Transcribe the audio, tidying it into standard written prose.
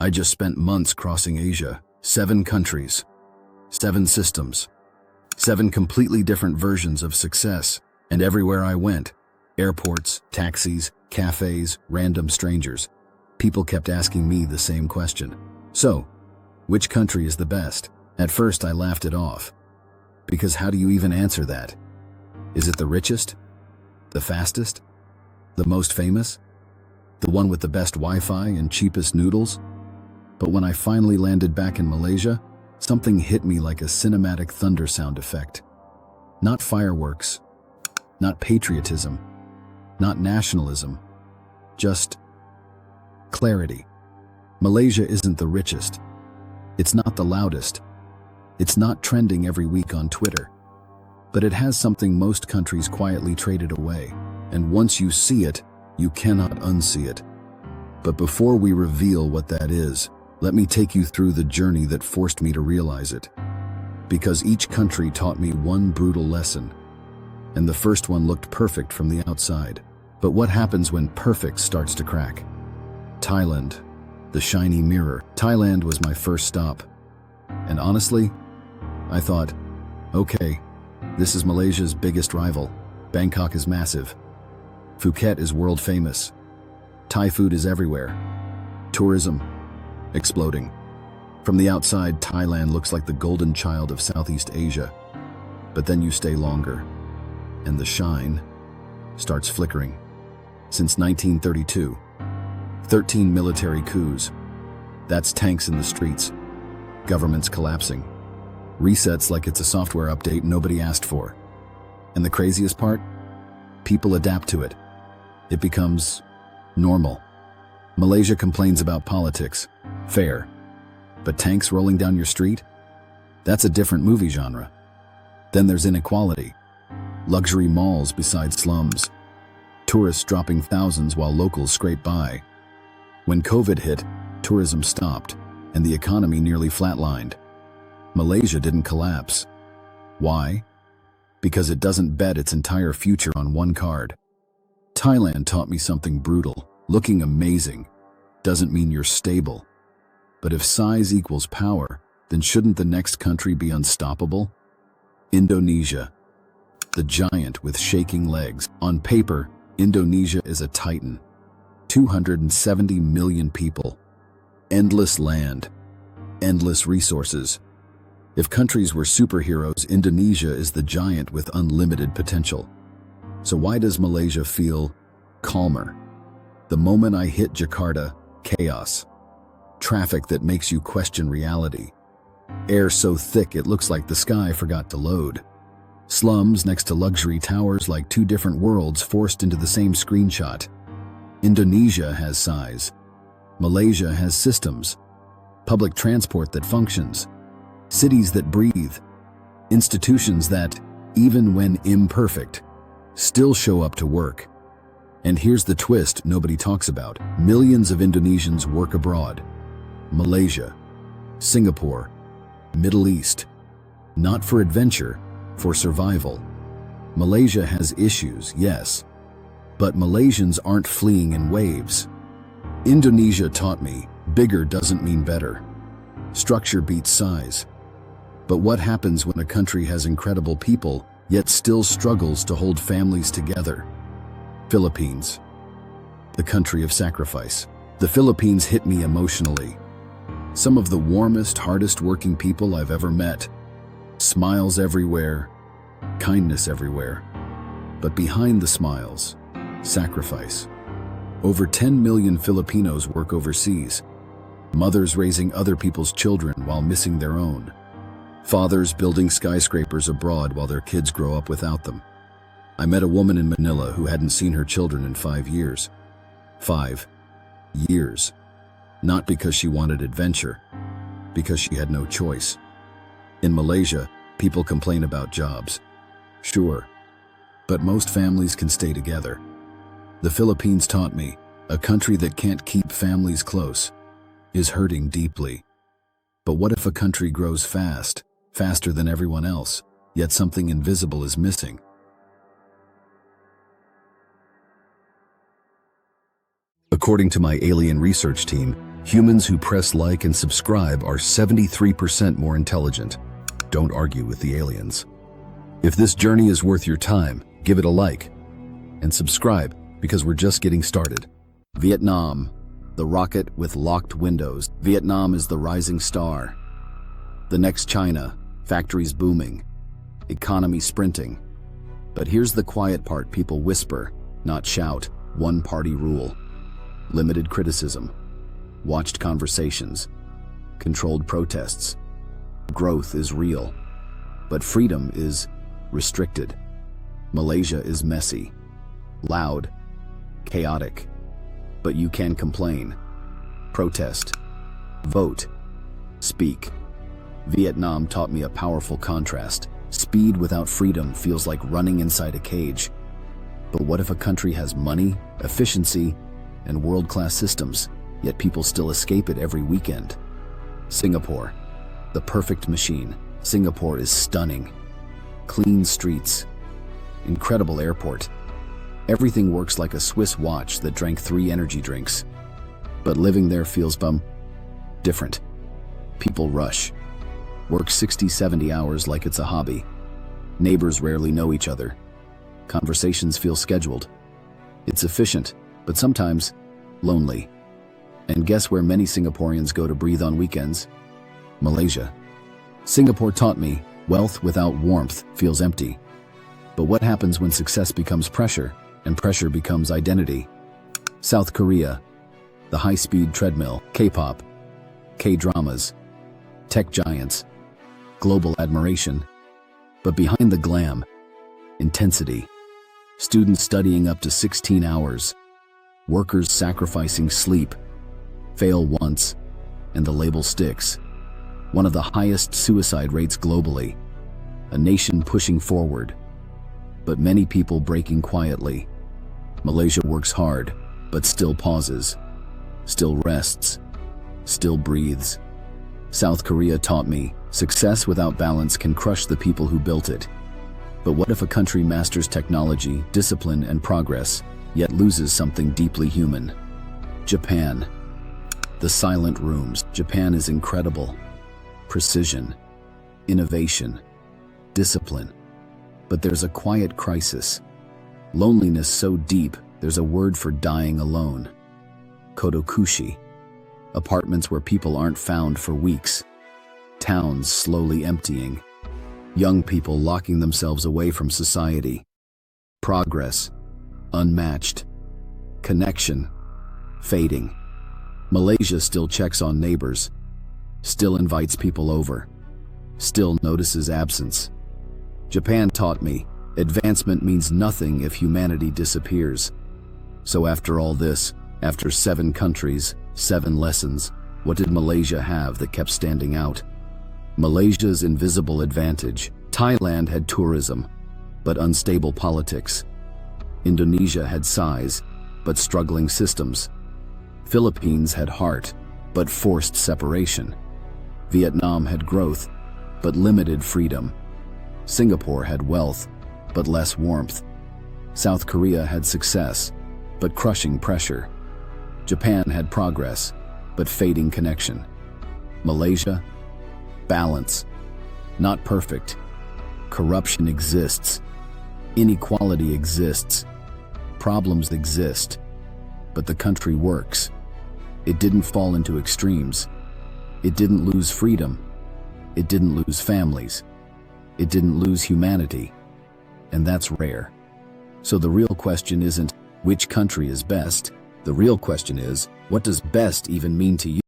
I just spent months crossing Asia, 7 countries, 7 systems, 7 completely different versions of success, and everywhere I went, airports, taxis, cafes, random strangers, people kept asking me the same question. So, which country is the best? At first I laughed it off. Because how do you even answer that? Is it the richest? The fastest? The most famous? The one with the best Wi-Fi and cheapest noodles? But when I finally landed back in Malaysia, something hit me like a cinematic thunder sound effect. Not fireworks, not patriotism, not nationalism, just clarity. Malaysia isn't the richest. It's not the loudest. It's not trending every week on Twitter. But it has something most countries quietly traded away. And once you see it, you cannot unsee it. But before we reveal what that is, let me take you through the journey that forced me to realize it. Because each country taught me one brutal lesson. And the first one looked perfect from the outside. But what happens when perfect starts to crack? Thailand, the shiny mirror. Thailand was my first stop. And honestly, I thought, okay, this is Malaysia's biggest rival. Bangkok is massive. Phuket is world famous. Thai food is everywhere. Tourism, exploding. From the outside, Thailand looks like the golden child of Southeast Asia. But then you stay longer, and the shine starts flickering. Since 1932, 13 military coups. That's tanks in the streets. Governments collapsing. Resets like it's a software update nobody asked for. And the craziest part? People adapt to it. It becomes normal. Malaysia complains about politics. Fair. But tanks rolling down your street? That's a different movie genre. Then there's inequality. Luxury malls beside slums. Tourists dropping thousands while locals scrape by. When COVID hit, tourism stopped, and the economy nearly flatlined. Malaysia didn't collapse. Why? Because it doesn't bet its entire future on one card. Thailand taught me something brutal. Looking amazing doesn't mean you're stable. But if size equals power, then shouldn't the next country be unstoppable? Indonesia, the giant with shaking legs. On paper, Indonesia is a titan. 270 million people. Endless land. Endless resources. If countries were superheroes, Indonesia is the giant with unlimited potential. So why does Malaysia feel calmer? The moment I hit Jakarta, chaos. Traffic that makes you question reality. Air so thick it looks like the sky forgot to load. Slums next to luxury towers like 2 different worlds forced into the same screenshot. Indonesia has size. Malaysia has systems. Public transport that functions. Cities that breathe. Institutions that, even when imperfect, still show up to work. And here's the twist nobody talks about. Millions of Indonesians work abroad. Malaysia, Singapore, Middle East. Not for adventure, for survival. Malaysia has issues, yes. But Malaysians aren't fleeing in waves. Indonesia taught me, bigger doesn't mean better. Structure beats size. But what happens when a country has incredible people, yet still struggles to hold families together? Philippines, the country of sacrifice. The Philippines hit me emotionally. Some of the warmest, hardest working people I've ever met. Smiles everywhere, kindness everywhere. But behind the smiles, sacrifice. Over 10 million Filipinos work overseas. Mothers raising other people's children while missing their own. Fathers building skyscrapers abroad while their kids grow up without them. I met a woman in Manila who hadn't seen her children in 5 years. 5 years. Not because she wanted adventure, because she had no choice. In Malaysia, people complain about jobs. Sure, but most families can stay together. The Philippines taught me, a country that can't keep families close is hurting deeply. But what if a country grows fast, faster than everyone else, yet something invisible is missing? According to my alien research team, Humans who press like and subscribe are 73% more intelligent. Don't argue with the aliens. If this journey is worth your time, give it a like and subscribe because we're just getting started. Vietnam, the rocket with locked windows. Vietnam is the rising star. The next China, factories booming, economy sprinting. But here's the quiet part people whisper, not shout. One-party rule. Limited criticism. Watched conversations. Controlled protests. Growth is real, but freedom is restricted. Malaysia is messy, loud, chaotic, but you can complain, protest, vote, speak. Vietnam taught me a powerful contrast. Speed without freedom feels like running inside a cage. But what if a country has money, efficiency, and world-class systems, yet people still escape it every weekend? Singapore, the perfect machine. Singapore is stunning. Clean streets, incredible airport. Everything works like a Swiss watch that drank 3 energy drinks. But living there feels different. People rush. Work 60-70 hours like it's a hobby. Neighbors rarely know each other. Conversations feel scheduled. It's efficient, but sometimes lonely. And guess where many Singaporeans go to breathe on weekends? Malaysia. Singapore taught me wealth without warmth feels empty. But what happens when success becomes pressure and pressure becomes identity? South Korea, the high-speed treadmill, K-pop, K-dramas, tech giants, global admiration. But behind the glam, intensity. Students studying up to 16 hours, workers sacrificing sleep, fail once, and the label sticks. One of the highest suicide rates globally, a nation pushing forward, but many people breaking quietly. Malaysia works hard, but still pauses, still rests, still breathes. South Korea taught me success without balance can crush the people who built it. But what if a country masters technology, discipline, and progress, yet loses something deeply human? Japan. The silent rooms. Japan is incredible. Precision, innovation, discipline. But there's a quiet crisis. Loneliness so deep, there's a word for dying alone. Kodokushi. Apartments where people aren't found for weeks. Towns slowly emptying. Young people locking themselves away from society. Progress, unmatched. Connection, fading. Malaysia still checks on neighbors, still invites people over, still notices absence. Japan taught me advancement means nothing if humanity disappears. So after all this, after 7 countries, 7 lessons, what did Malaysia have that kept standing out? Malaysia's invisible advantage. Thailand had tourism, but unstable politics. Indonesia had size, but struggling systems. Philippines had heart, but forced separation. Vietnam had growth, but limited freedom. Singapore had wealth, but less warmth. South Korea had success, but crushing pressure. Japan had progress, but fading connection. Malaysia? Balance. Not perfect. Corruption exists. Inequality exists. Problems exist. But the country works. It didn't fall into extremes. It didn't lose freedom. It didn't lose families. It didn't lose humanity. And that's rare. So the real question isn't which country is best. The real question is, what does best even mean to you?